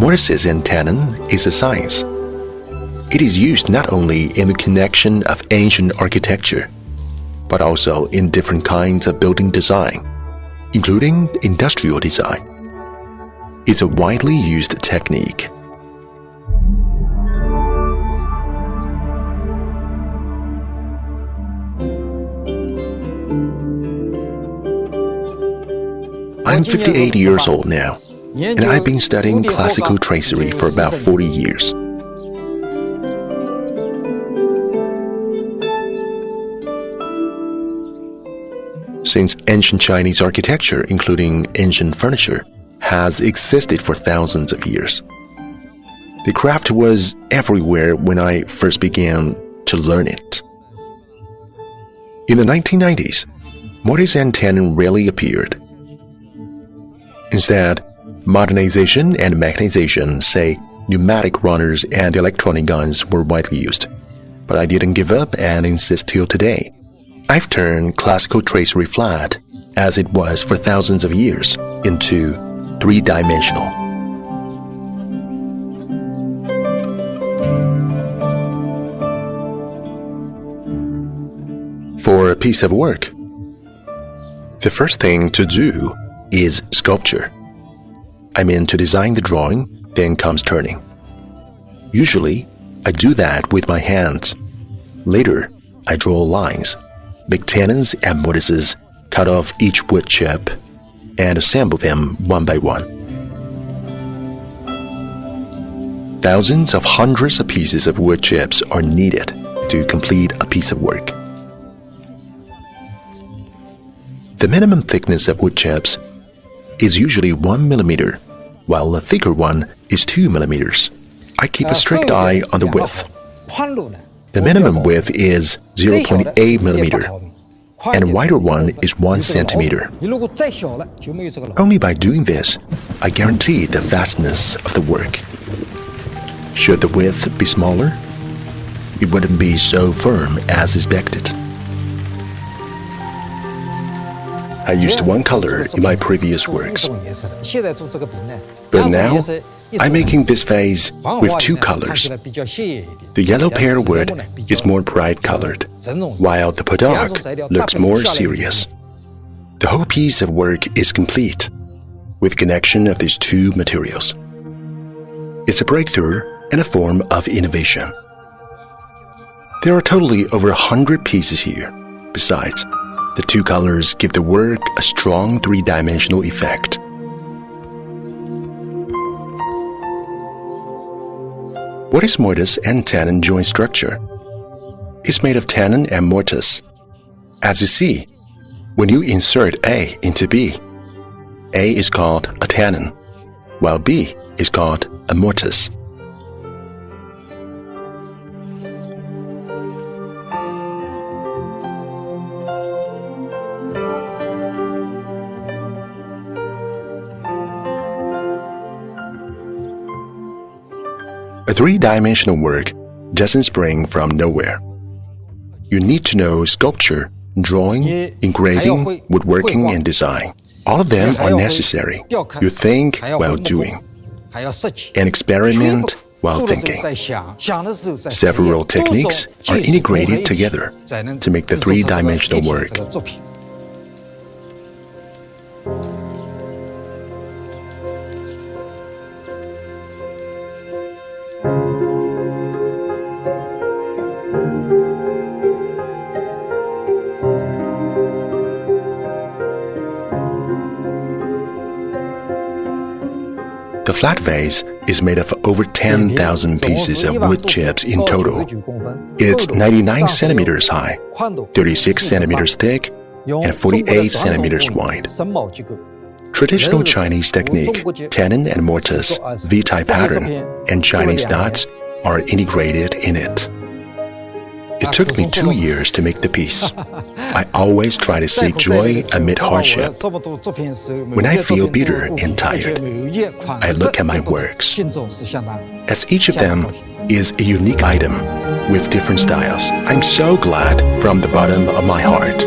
Mortises and Tenons is a science. It is used not only in the connection of ancient architecture, but also in different kinds of building design, including industrial design. It's a widely used technique. I'm 58 years old now, and I've been studying classical tracery for about 40 years. Since ancient Chinese architecture, including ancient furniture, has existed for thousands of years, the craft was everywhere when I first began to learn it. In the 1990s, Mortises and Tenons rarely appeared. Instead, modernization and mechanization, say pneumatic runners and electronic guns, were widely used. But I didn't give up and insist till today. I've turned classical tracery flat, as it was for thousands of years, into three-dimensional. For a piece of work, the first thing to do is sculpture. I mean to design the drawing, then comes turning. Usually, I do that with my hands. Later, I draw lines, make tenons and mortises, cut off each wood chip, and assemble them one by one. Thousands of hundreds of pieces of wood chips are needed to complete a piece of work. The minimum thickness of wood chips is usually 1 millimeter, while the thicker one is 2 millimeters. I keep a strict eye on the width. The minimum width is 0.8 millimeter, and a wider one is 1 centimeter. Only by doing this, I guarantee the vastness of the work. Should the width be smaller, it wouldn't be so firm as expected. I used one color in my previous works, but now I'm making this vase with two colors. The yellow pear wood is more bright colored, while the Padak looks more serious. The whole piece of work is complete with connection of these two materials. It's a breakthrough and a form of innovation. There are totally over 100 pieces here. Besides, the two colors give the work a strong three-dimensional effect. What is mortise and tenon joint structure? It's made of tenon and mortise. As you see, when you insert A into B, A is called a tenon, while B is called a mortise. A three-dimensional work doesn't spring from nowhere. You need to know sculpture, drawing, engraving, woodworking, and design. All of them are necessary. You think while doing, and experiment while thinking. Several techniques are integrated together to make the three-dimensional work. The flat vase is made of over 10,000 pieces of wood chips in total. It's 99 centimeters high, 36 centimeters thick, and 48 centimeters wide. Traditional Chinese technique, tenon and mortise, V-type pattern, and Chinese dots are integrated in it. It took me 2 years to make the piece. I always try to seek joy amid hardship. When I feel bitter and tired, I look at my works, as each of them is a unique item with different styles. I'm so glad from the bottom of my heart